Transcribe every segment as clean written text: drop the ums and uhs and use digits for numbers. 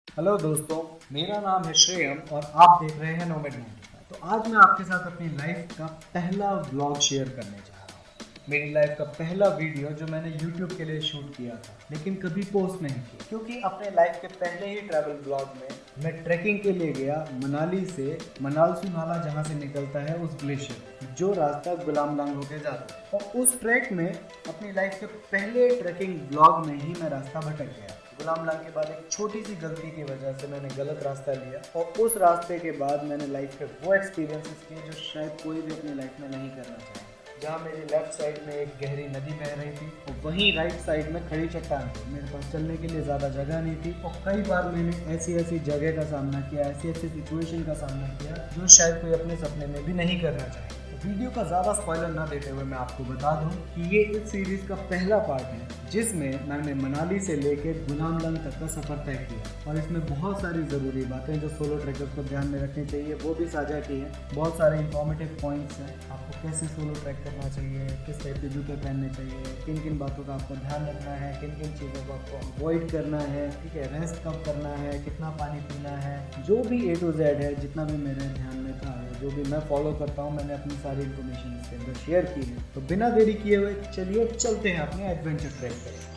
Hello दोस्तों, मेरा नाम है श्रेयम और आप देख रहे हैं नोमेड 95। तो आज मैं आपके साथ अपनी लाइफ का पहला व्लॉग शेयर करने जा रहा हूँ। मेरी लाइफ का पहला वीडियो जो मैंने यूट्यूब के लिए शूट किया था, लेकिन कभी पोस्ट नहीं किया, क्योंकि अपने लाइफ के पहले ही ट्रैवल व्लॉग में मैं ट्रैकिंग के लिए गया मनाली से मनालसू नाला, जहाँ से निकलता है उस ग्लेशियर, जो रास्ता गुलाम लंग होके जाता है। और उस ट्रैक में अपनी लाइफ के पहले ट्रैकिंग व्लॉग में ही मैं रास्ता भटक गया। गुलाम लंग के बाद एक छोटी सी गलती की वजह से मैंने गलत रास्ता लिया और उस रास्ते के बाद मैंने लाइफ के वो एक्सपीरियंसेस किए जो शायद कोई भी अपनी लाइफ में नहीं करना चाहे। जहाँ मेरी लेफ्ट साइड में एक गहरी नदी बह रही थी और वहीं राइट साइड में खड़ी चट्टान थी। मेरे पास चलने के लिए ज़्यादा जगह नहीं थी और कई बार मैंने ऐसी ऐसी जगह का सामना किया, ऐसी ऐसी सिचुएशन का सामना किया जो शायद कोई अपने सपने में भी नहीं करना चाहे। वीडियो का ज़्यादा स्पॉइलर ना देते हुए मैं आपको बता दूं कि ये इस सीरीज़ का पहला पार्ट है जिसमें मैंने मनाली से लेकर गुलाम लंग तक का सफ़र तय किया और इसमें बहुत सारी ज़रूरी बातें जो सोलो ट्रैकर्स को ध्यान में रखनी चाहिए वो भी साझा की है। बहुत सारे इंफॉर्मेटिव पॉइंट्स हैं, आपको कैसे सोलो ट्रैक करना चाहिए, किस टाइप के जूते पहनने चाहिए, किन किन बातों का आपको ध्यान रखना है, किन किन चीज़ों को आपको अवॉइड करना है, ठीक है, रेस्ट कब करना है, कितना पानी पीना है, जो भी A to Z है, जितना भी मेरे ध्यान में था, जो भी मैं फॉलो करता हूँ, मैंने अपनी सारी इन्फॉर्मेशन इसके अंदर शेयर की है। तो बिना देरी किए हुए चलिए चलते हैं अपने एडवेंचर ट्रैक पर।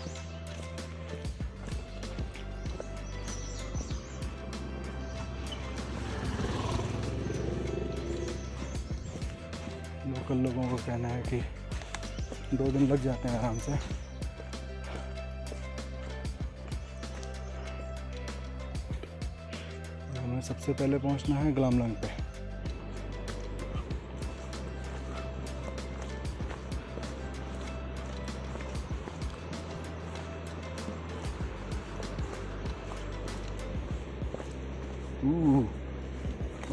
लोकल लोगों को कहना है कि 2 दिन लग जाते हैं आराम से। हमें सबसे पहले पहुंचना है गुलाम लंग पे।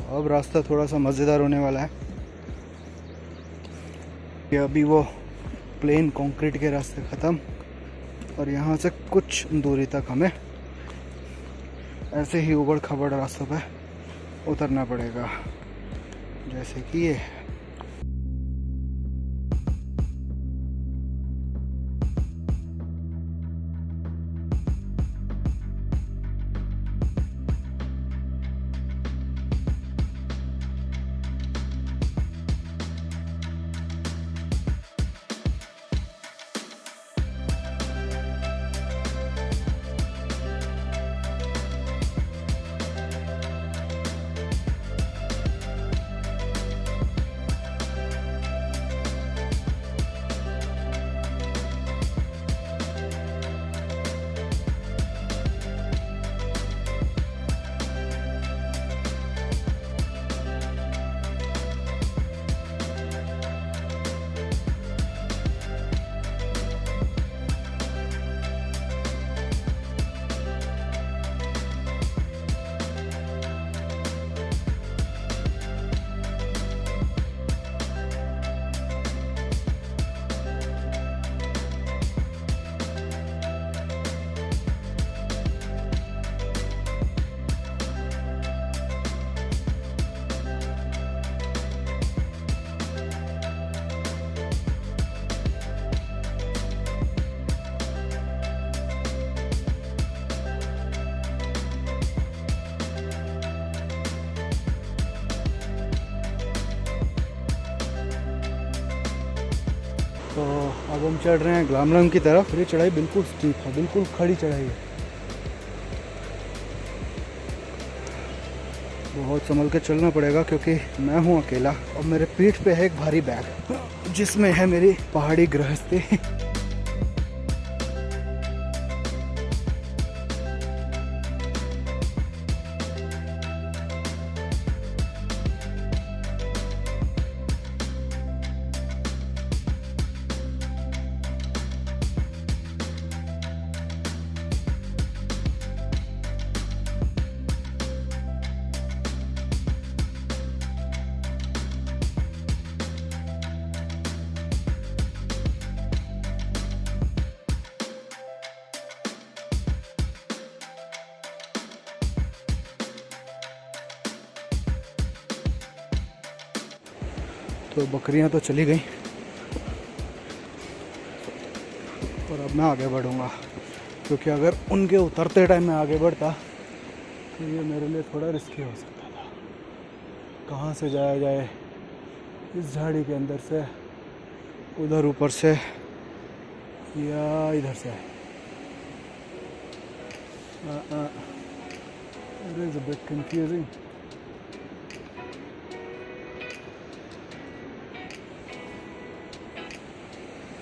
अब रास्ता थोड़ा सा मज़ेदार होने वाला है कि अभी वो प्लेन कंक्रीट के रास्ते ख़त्म और यहाँ से कुछ दूरी तक हमें ऐसे ही उबड़ खाबड़ रास्तों पे उतरना पड़ेगा, जैसे कि ये। तो अब हम चढ़ रहे हैं गुलाम लंग की तरफ। ये चढ़ाई बिल्कुल स्टीप है, बिल्कुल खड़ी चढ़ाई है। बहुत संभल के चलना पड़ेगा क्योंकि मैं हूँ अकेला और मेरे पीठ पे है एक भारी बैग जिसमें है मेरी पहाड़ी गृहस्थी। तो बकरियां तो चली गई और अब मैं आगे बढ़ूंगा, क्योंकि अगर उनके उतरते टाइम में आगे बढ़ता तो ये मेरे लिए थोड़ा रिस्की हो सकता था। कहाँ से जाया जाए, इस झाड़ी के अंदर से, उधर ऊपर से, या इधर से। It is a bit confusing.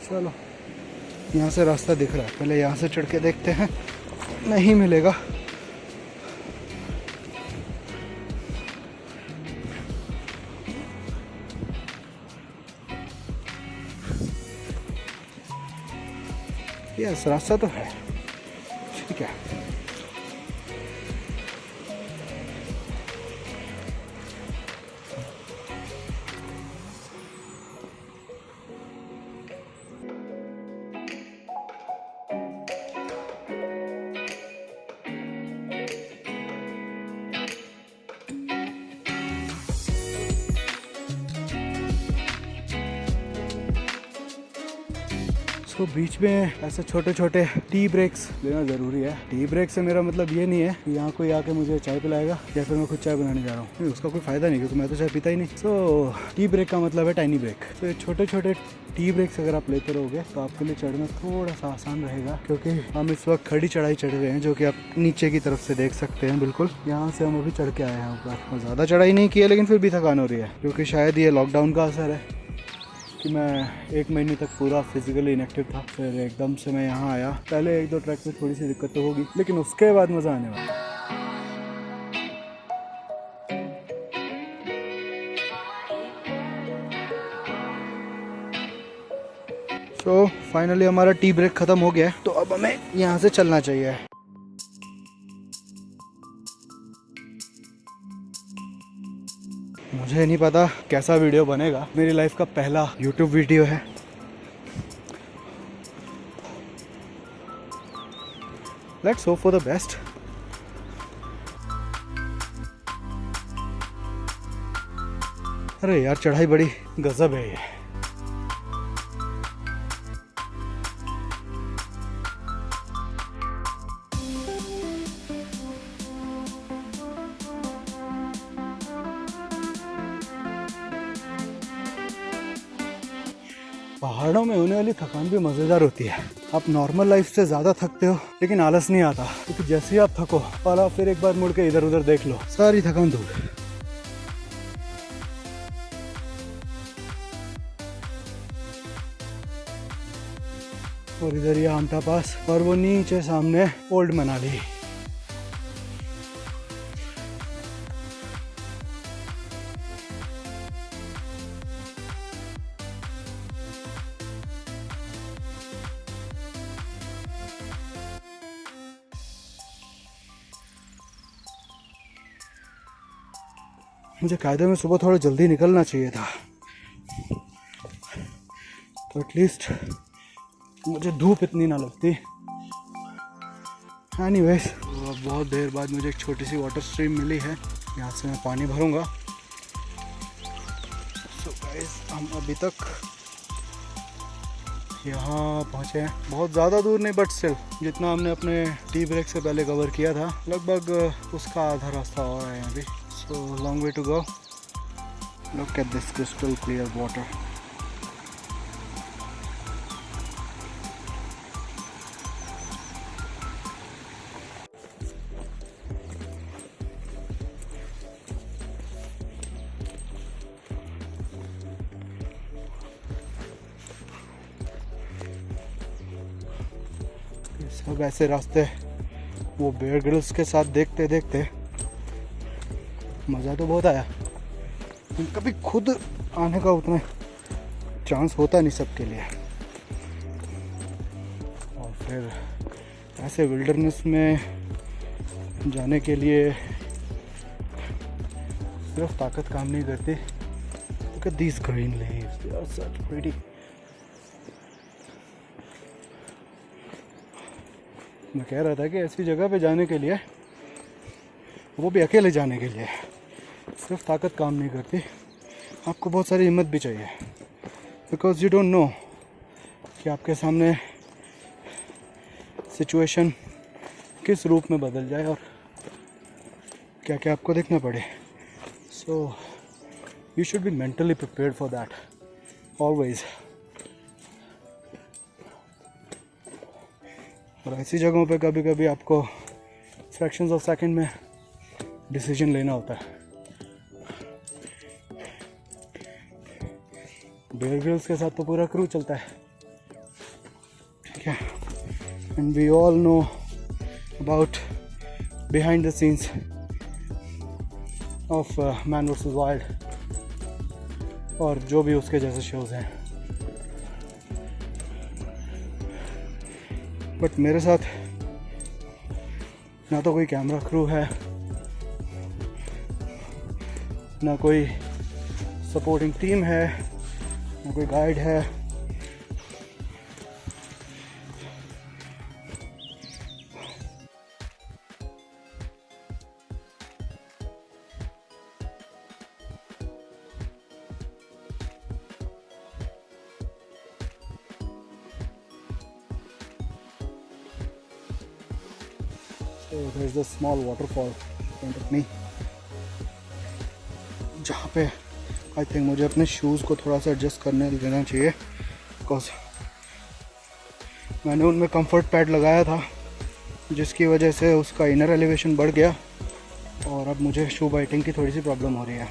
चलो, यहाँ से रास्ता दिख रहा है, पहले यहाँ से चढ़ के देखते हैं। नहीं मिलेगा। यस, रास्ता तो है, ठीक है। तो बीच में ऐसे छोटे छोटे टी ब्रेक्स लेना ज़रूरी है। टी ब्रेक से मेरा मतलब ये नहीं है कि यहाँ कोई आके मुझे चाय पिलाएगा या फिर मैं खुद चाय बनाने जा रहा हूँ, नहीं, उसका कोई फ़ायदा नहीं, क्योंकि मैं तो चाय पीता ही नहीं। सो टी ब्रेक का मतलब है टाइनी ब्रेक। तो छोटे छोटे टी ब्रेक्स अगर आप लेते रहोगे तो आपके लिए चढ़ना थोड़ा सा आसान रहेगा, क्योंकि हम इस वक्त खड़ी चढ़ाई चढ़ रहे हैं, जो कि आप नीचे की तरफ से देख सकते हैं। बिल्कुल यहाँ से हम अभी चढ़ के आए हैं ऊपर। ज़्यादा चढ़ाई नहीं की है, लेकिन फिर भी थकान हो रही है, क्योंकि शायद ये लॉकडाउन का असर है कि मैं 1 महीने तक पूरा फिजिकली इनएक्टिव था। फिर एकदम से मैं यहाँ आया। पहले 1-2 ट्रैक में थोड़ी सी दिक्कत तो होगी, लेकिन उसके बाद मज़ा आने वाला है। तो फाइनली हमारा टी ब्रेक ख़त्म हो गया है, तो अब हमें यहाँ से चलना चाहिए। मुझे नहीं पता कैसा वीडियो बनेगा, मेरी लाइफ का पहला YouTube वीडियो है। Let's hope for the best. अरे यार, चढ़ाई बड़ी गजब है ये। पहाड़ों में होने वाली थकान भी मज़ेदार होती है। आप नॉर्मल लाइफ से ज़्यादा थकते हो, लेकिन आलस नहीं आता, क्योंकि जैसे ही आप थको और आप फिर एक बार मुड़ के इधर उधर देख लो, सारी थकान दूर। और इधर ये आमटा पास, और वो नीचे सामने ओल्ड मनाली। मुझे कायदे में सुबह थोड़ा जल्दी निकलना चाहिए था, तो एटलीस्ट मुझे धूप इतनी ना लगती। एनीवेज, बहुत देर बाद मुझे एक छोटी सी वाटर स्ट्रीम मिली है, यहाँ से मैं पानी भरूंगा। सो गाइस, हम अभी तक यहाँ पहुँचे हैं, बहुत ज़्यादा दूर नहीं, बट स्टिल जितना हमने अपने टी ब्रेक से पहले कवर किया था, लगभग उसका आधा रास्ता और है अभी। So long way to go. Look at this crystal clear water. सब ऐसे रास्ते वो बेयर ग्रिल्स के साथ देखते देखते मज़ा तो बहुत आया, कभी खुद आने का उतना चांस होता नहीं सबके लिए। और फिर ऐसे विल्डरनेस में जाने के लिए सिर्फ ताकत काम नहीं करती। Look at these green leaves, they are such pretty. मैं कह रहा था कि ऐसी जगह पे जाने के लिए, वो भी अकेले जाने के लिए, सिर्फ ताकत काम नहीं करती, आपको बहुत सारी हिम्मत भी चाहिए। बिकॉज यू डोंट नो कि आपके सामने सिचुएशन किस रूप में बदल जाए और क्या क्या आपको देखना पड़े. So you should be mentally prepared for that always. और ऐसी जगहों पे कभी कभी आपको फ्रैक्शंस ऑफ सेकंड में डिसीजन लेना होता है. बेयर ग्रिल्स के साथ तो पूरा क्रू चलता है, ठीक है. And we all know about behind the scenes of Man versus Wild और जो भी उसके जैसे शोज़ हैं. बट मेरे साथ ना तो कोई कैमरा क्रू है, ना कोई सपोर्टिंग टीम है, ना कोई गाइड है. So there's this small waterfall in front of me, जहाँ पे आई थिंक मुझे अपने शूज़ को थोड़ा सा एडजस्ट करने देना चाहिए, बिकॉज मैंने उनमें कंफर्ट पैड लगाया था जिसकी वजह से उसका इनर एलिवेशन बढ़ गया और अब मुझे शू बाइटिंग की थोड़ी सी प्रॉब्लम हो रही है.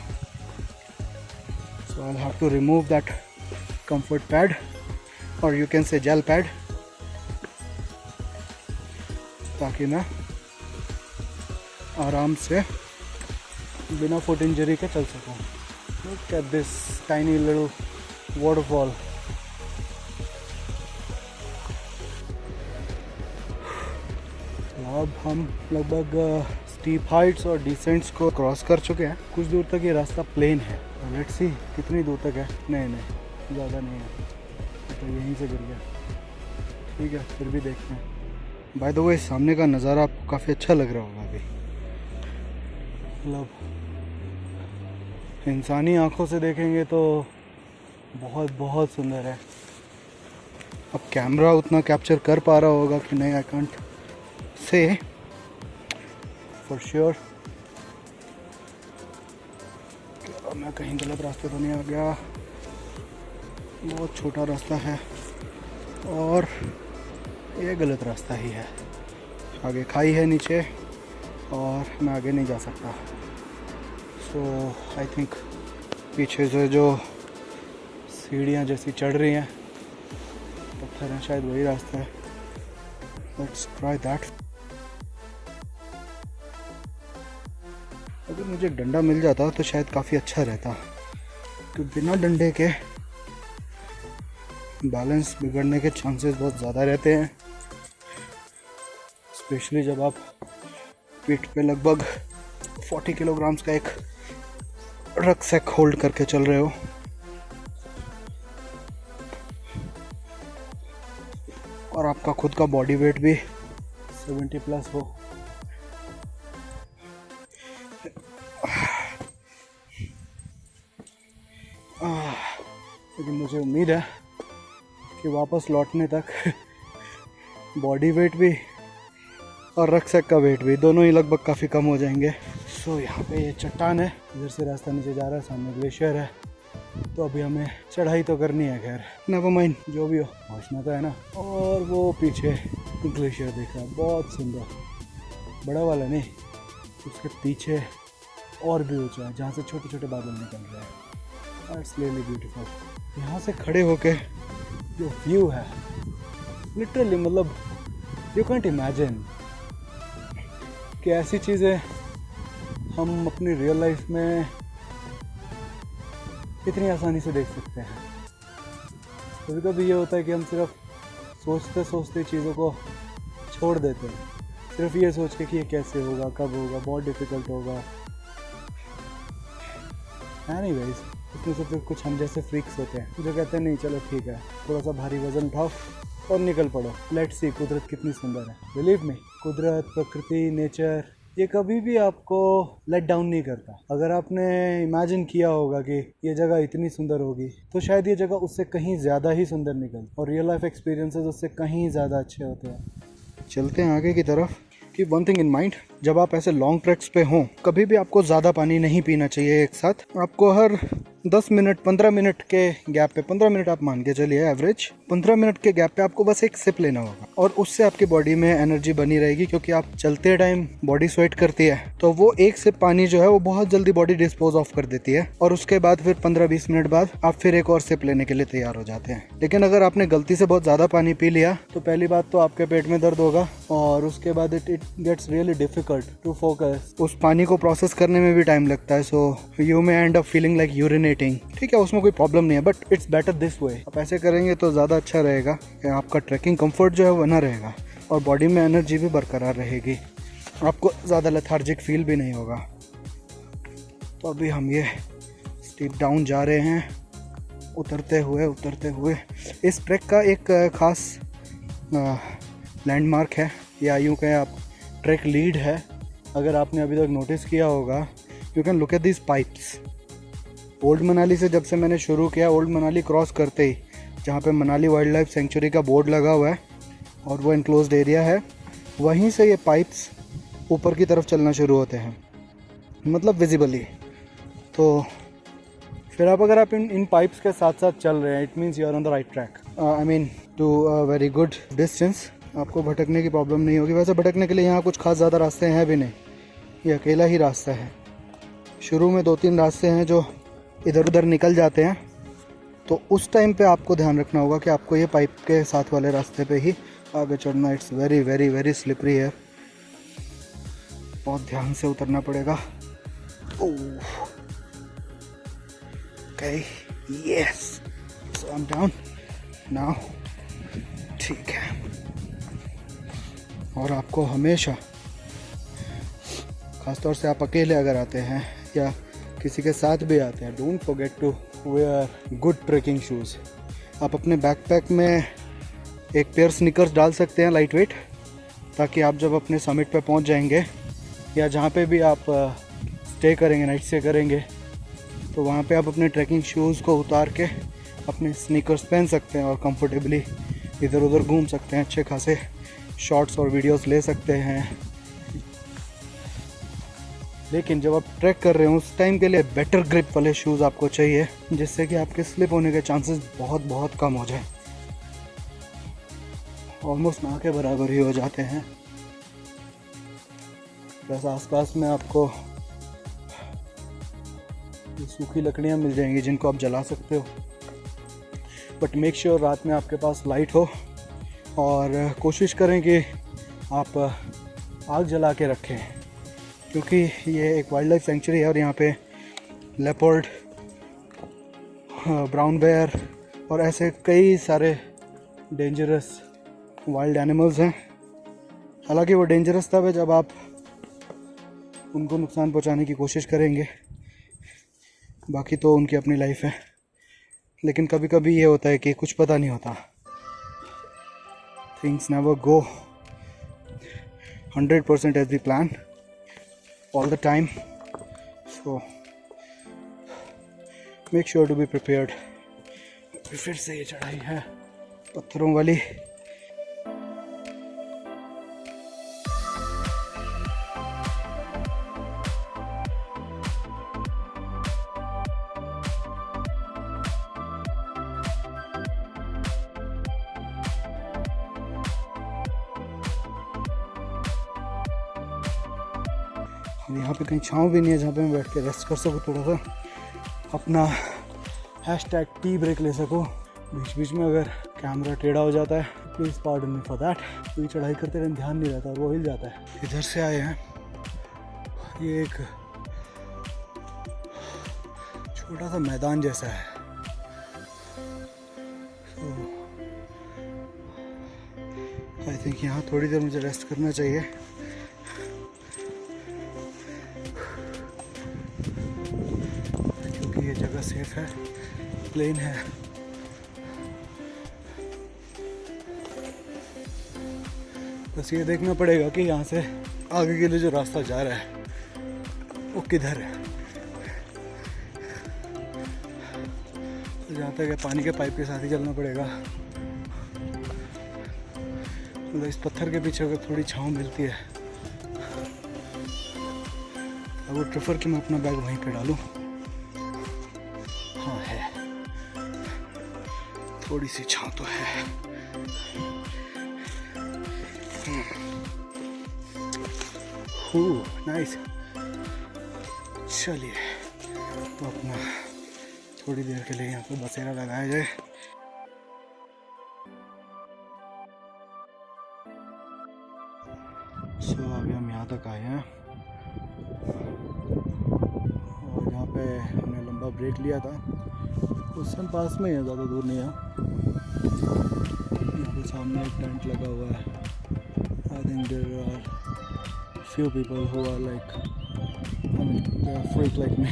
So I have to remove that comfort pad और you can say gel pad, ताकि मैं आराम से बिना फुट इंजरी के चल सकूं. Look at this tiny little waterfall. अब हम लगभग स्टीप हाइट्स और डिसेंट्स को क्रॉस कर चुके हैं. कुछ दूर तक ये रास्ता प्लेन है. लेट्स सी कितनी दूर तक है. नहीं ज़्यादा नहीं है, तो यहीं से गिर गया. ठीक है, फिर भी देखते हैं. बाय द वे सामने का नज़ारा आपको काफ़ी अच्छा लग रहा होगा अभी. मतलब इंसानी आँखों से देखेंगे तो बहुत बहुत सुंदर है. अब कैमरा उतना कैप्चर कर पा रहा होगा कि नहीं, I can't say for sure. मैं कहीं गलत रास्ते तो नहीं आ गया. बहुत छोटा रास्ता है और ये गलत रास्ता ही है. आगे खाई है नीचे और मैं आगे नहीं जा सकता. सो आई थिंक पीछे से जो सीढ़ियाँ जैसी चढ़ रही हैं, पत्थर हैं, शायद वही रास्ता है. Let's try that. अगर मुझे एक डंडा मिल जाता तो शायद काफ़ी अच्छा रहता, क्योंकि बिना डंडे के बैलेंस बिगड़ने के चांसेस बहुत ज़्यादा रहते हैं, स्पेशली जब आप पीठ पे लगभग 40 किलोग्राम्स का एक रक्सैक होल्ड करके चल रहे हो. और आपका खुद का बॉडी वेट भी 70 प्लस हो. लेकिन मुझे उम्मीद है कि वापस लौटने तक बॉडी वेट भी और रक्सैक का वेट भी दोनों ही लगभग काफ़ी कम हो जाएंगे. सो यहाँ पे ये चट्टान है, इधर से रास्ता नीचे जा रहा है, सामने ग्लेशियर है. तो अभी हमें चढ़ाई तो करनी है. खैर नेवर माइंड, जो भी हो पहुँचना तो है ना. और वो पीछे ग्लेशियर दिख रहा है, बहुत सुंदर, बड़ा वाला नहीं, उसके पीछे और भी ऊँचा है जहाँ से छोटे छोटे बादल निकल रहे हैं. It's really beautiful. यहाँ से खड़े होके जो व्यू है, लिटरली मतलब यू कैंट इमेजिन कि ऐसी चीज़ें हम अपनी रियल लाइफ में इतनी आसानी से देख सकते हैं. कभी कभी ये होता है कि हम सिर्फ सोचते सोचते चीज़ों को छोड़ देते हैं, सिर्फ ये सोच के कि ये कैसे होगा, कब होगा, बहुत डिफ़िकल्ट होगा. एनीवेज, इसमें से फिर कुछ हम जैसे फ्रीक्स होते हैं जो कहते हैं नहीं चलो ठीक है, थोड़ा सा भारी वजन उठाओ और निकल पड़ो. लेट्स सी कुदरत कितनी सुंदर है. बिलीव मी, कुदरत, प्रकृति, नेचर, ये कभी भी आपको लेट डाउन नहीं करता. अगर आपने इमेजिन किया होगा कि ये जगह इतनी सुंदर होगी, तो शायद ये जगह उससे कहीं ज़्यादा ही सुंदर निकल, और रियल लाइफ एक्सपीरियंसेस उससे कहीं ज़्यादा अच्छे होते हैं. चलते हैं आगे की तरफ. Keep one thing in mind, जब आप ऐसे लॉन्ग ट्रैक्स पे हों, कभी भी आपको ज़्यादा पानी नहीं पीना चाहिए एक साथ। आपको हर 10 मिनट 15 मिनट के गैप पे, 15 मिनट आप मान के चलिए एवरेज, 15 मिनट के गैप पे आपको बस एक सिप लेना होगा और उससे आपकी बॉडी में एनर्जी बनी रहेगी, क्योंकि आप चलते टाइम बॉडी स्वेट करती है, तो वो एक सिप पानी जो है वो बहुत जल्दी बॉडी डिस्पोज ऑफ कर देती है और उसके बाद फिर 15-20 मिनट बाद आप फिर एक और सिप लेने के लिए तैयार हो जाते हैं। लेकिन अगर आपने गलती से बहुत ज़्यादा पानी पी लिया तो पहली बात तो आपके पेट में दर्द होगा और उसके बाद it gets really difficult to focus. उस पानी को प्रोसेस करने में भी टाइम लगता है, so you may and up feeling like urinating. ठीक है, उसमें कोई प्रॉब्लम नहीं है, but it's better this way. आप ऐसे करेंगे तो ज़्यादा अच्छा रहेगा कि आपका ट्रैकिंग कंफर्ट जो है बना रहेगा और बॉडी में एनर्जी भी बरकरार रहेगी, आपको ज़्यादा लेथार्जिक फील भी नहीं होगा। तो अभी हम ये स्टीप डाउन जा रहे हैं, उतरते हुए। इस ट्रैक का एक ख़ास लैंडमार्क है, या यूँ कहें आप ट्रैक लीड है। अगर आपने अभी तक नोटिस किया होगा, you can look at this pipes. Old Manali से जब से मैंने शुरू किया, ओल्ड मनाली क्रॉस करते ही जहाँ पे मनाली वाइल्ड लाइफ सेंचुरी का बोर्ड लगा हुआ है और वो इनक्लोज्ड एरिया है, वहीं से ये पाइप्स ऊपर की तरफ चलना शुरू होते हैं, मतलब विजिबली। तो फिर अगर आप इन पाइप्स के साथ साथ चल रहे हैं, it means you are on the right track. I mean to a very good distance. आपको भटकने की प्रॉब्लम नहीं होगी। वैसे भटकने के लिए यहाँ कुछ खास ज़्यादा रास्ते हैं भी नहीं, ये अकेला ही रास्ता है। शुरू में 2-3 रास्ते हैं जो इधर उधर निकल जाते हैं, तो उस टाइम पे आपको ध्यान रखना होगा कि आपको ये पाइप के साथ वाले रास्ते पे ही आगे चढ़ना। It's very very very slippery है, बहुत ध्यान से उतरना पड़ेगा। Okay, yes, so I am down now. ठीक है, और आपको हमेशा, ख़ासतौर से आप अकेले अगर आते हैं या किसी के साथ भी आते हैं, don't forget to wear good trekking shoes. आप अपने बैकपैक में एक पेयर स्नीकर्स डाल सकते हैं लाइट वेट, ताकि आप जब अपने समिट पे पहुंच जाएंगे या जहाँ पे भी आप स्टे करेंगे, नाइट स्टे करेंगे, तो वहाँ पे आप अपने ट्रैकिंग शूज़ को उतार के अपने स्नीकर्स पहन सकते हैं और कंफर्टेबली इधर उधर घूम सकते हैं, अच्छे खासे शॉट्स और वीडियोस ले सकते हैं। लेकिन जब आप ट्रैक कर रहे हो उस टाइम के लिए बेटर ग्रिप वाले शूज़ आपको चाहिए, जिससे कि आपके स्लिप होने के चांसेस बहुत कम हो जाए, ऑलमोस्ट ना के बराबर ही हो जाते हैं। बस आसपास में आपको सूखी लकड़ियाँ मिल जाएंगी जिनको आप जला सकते हो, बट मेक श्योर रात में आपके पास लाइट हो और कोशिश करें कि आप आग जला के रखें, क्योंकि ये एक वाइल्ड लाइफ सेंचुरी है और यहाँ पे लेपर्ड, ब्राउन बेयर और ऐसे कई सारे डेंजरस वाइल्ड एनिमल्स हैं। हालांकि वो डेंजरस तब है जब आप उनको नुकसान पहुँचाने की कोशिश करेंगे, बाकी तो उनकी अपनी लाइफ है। लेकिन कभी कभी ये होता है कि कुछ पता नहीं होता, things never go 100% as we plan all the time, so make sure to be prepared। फिर से ये चढ़ाई है पत्थरों वाली। यहाँ पे कहीं छाँव भी नहीं है जहाँ पे मैं बैठ के रेस्ट कर सकूँ, थोड़ा सा अपना #टी ब्रेक ले सकूँ। बीच बीच में अगर कैमरा टेढ़ा हो जाता है please pardon me for that, क्योंकि चढ़ाई करते टाइम ध्यान नहीं रहता और वो हिल जाता है। इधर से आए हैं, ये एक छोटा सा मैदान जैसा है, आई थिंक यहाँ थोड़ी देर मुझे रेस्ट करना चाहिए। क्योंकि ये जगह सेफ है, प्लेन है। बस ये देखना पड़ेगा कि यहाँ से आगे के लिए जो रास्ता जा रहा है वो किधर है। तो जहाँ तक पानी के पाइप के साथ ही चलना पड़ेगा। मतलब इस पत्थर के पीछे अगर थोड़ी छाँव मिलती है आई वुड प्रेफर कि मैं अपना बैग वहीं पे डालूँ। हाँ है, थोड़ी सी छाँव तो है। नाइस। चलिए तो अपना थोड़ी देर के लिए यहाँ पे बसेरा लगाया जाए। अभी हम यहाँ तक आए हैं और यहाँ पे हमने लंबा ब्रेक लिया था। उस समय पास में ही है, ज़्यादा दूर नहीं है। यहाँ पे सामने एक टेंट लगा हुआ है। I think there are few people who are like, I mean, they are freak like me.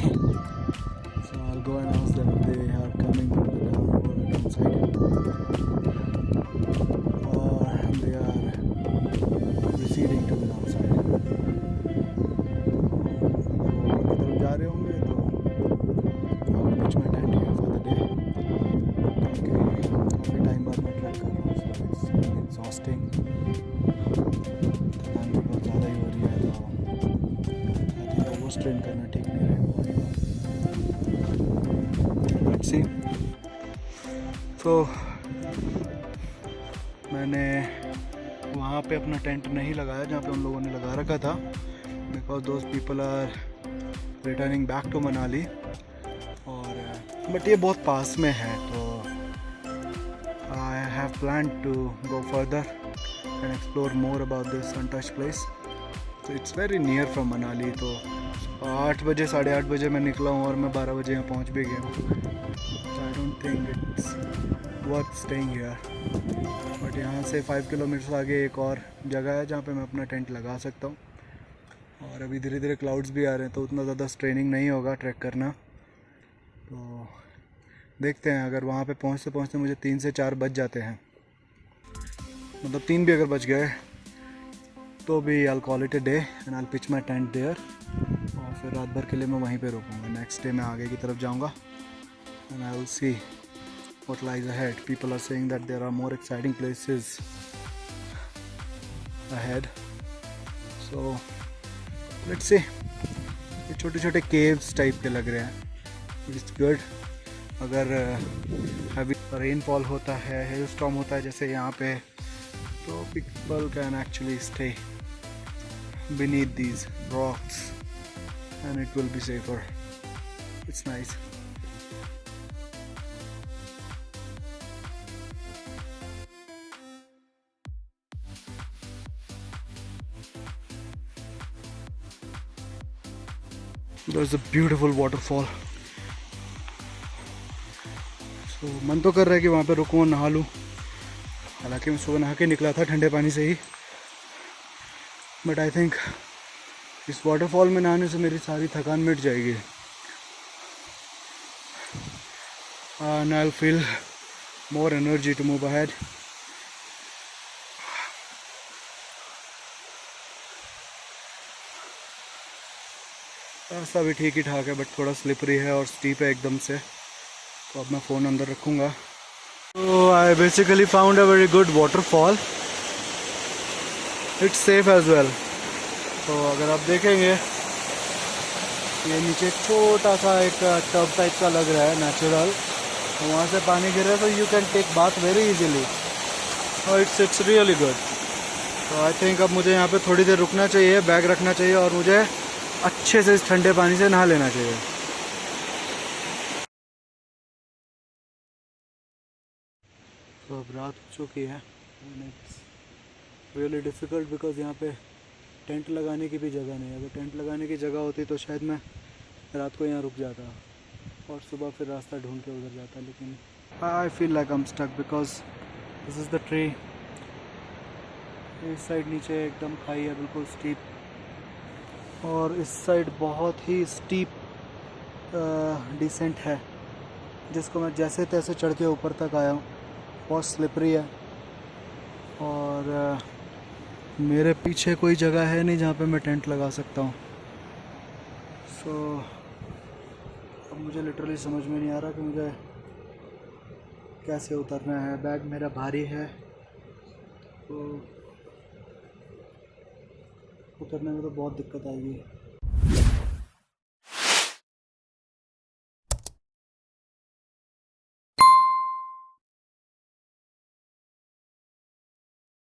So I'll go and ask them if they are coming from the down or the downside, or they are receding to the downside. अगर वो ऊपर की तरफ जा रहे होंगे तो I'll pitch my tent here for the day. क्योंकि काफ़ी टाइम बाद मैं ट्रैक कर रहा हूँ, so it's really exhausting. थकान भी बहुत ज़्यादा ही हो रही है, तो आई थिंक ओवर स्ट्रेन करना ठीक नहीं रहेगा बॉडी को। Let's see. तो मैंने वहाँ पे अपना टेंट नहीं लगाया जहाँ पे उन लोगों ने लगा रखा था, because those people are returning back to Manali. और बट ये बहुत पास में है, तो I have plan to go further and explore more about this untouched place. So it's very near from Manali. तो 8 बजे 8:30 बजे मैं निकला हूँ और मैं 12 बजे यहाँ पहुँच भी गया हूँ। So I don't think it's worth staying here. But यहाँ से 5 किलोमीटर आगे एक और जगह है जहाँ पे मैं अपना टेंट लगा सकता हूँ। और अभी धीरे धीरे क्लाउड्स भी आ रहे हैं, तो उतना ज़्यादा स्ट्रेनिंग नहीं होगा ट्रैक करना। तो देखते हैं, अगर वहाँ पे पहुँचते पहुँचते मुझे 3 से 4 बज जाते हैं, मतलब 3 भी अगर बच गए तो भी I'll call it a day and I'll pitch my tent there। और फिर रात भर के लिए मैं वहीं पे रुकूंगा। नेक्स्ट डे मैं आगे की तरफ जाऊंगा and I will see what lies ahead. People are saying that there are more exciting places ahead, so let's see। ये छोटे छोटे caves टाइप के लग रहे हैं, it's good। अगर heavy rainfall होता है, hailstorm होता है जैसे यहाँ पे, so people can actually stay beneath these rocks and it will be safer. It's nice. There's a beautiful waterfall. So मन तो कर रहा है कि वहाँ पे रुकूं और नहा लूं। हालांकि मैं सुबह नहा के निकला था ठंडे पानी से ही, बट आई थिंक इस वाटरफॉल में नहाने से मेरी सारी थकान मिट जाएगी and I will feel more energy to move ahead. रास्ता भी ठीक ही ठाक है, बट थोड़ा स्लिपरी है और स्टीप है एकदम से, तो अब मैं फ़ोन अंदर रखूँगा। So I basically found a very good waterfall. It's safe as well. तो अगर आप देखेंगे ये नीचे छोटा सा एक टब टाइप का लग रहा है नेचुरल, तो वहाँ से पानी गिर रहा है, तो you can take bath very easily. और इट्स रियली गुड। तो आई थिंक अब मुझे यहाँ पे थोड़ी देर रुकना चाहिए, बैग रखना चाहिए और मुझे अच्छे से इस ठंडे पानी से नहा लेना चाहिए। तो अब रात हो चुकी है, रियली डिफ़िकल्ट बिकॉज यहाँ पे टेंट लगाने की भी जगह नहीं है। अगर टेंट लगाने की जगह होती तो शायद मैं रात को यहाँ रुक जाता और सुबह फिर रास्ता ढूंढ के उधर जाता, लेकिन I feel like I am stuck because this is the tree. इस साइड नीचे एकदम खाई है, बिल्कुल स्टीप, और इस साइड बहुत ही स्टीप डिसेंट है, जिसको मैं जैसे तैसे चढ़ के ऊपर तक आया हूँ। बहुत स्लिपरी है और मेरे पीछे कोई जगह है नहीं जहाँ पे मैं टेंट लगा सकता हूँ। सो अब मुझे लिटरली समझ में नहीं आ रहा कि मुझे कैसे उतरना है। बैग मेरा भारी है, तो उतरने में तो बहुत दिक्कत आएगी।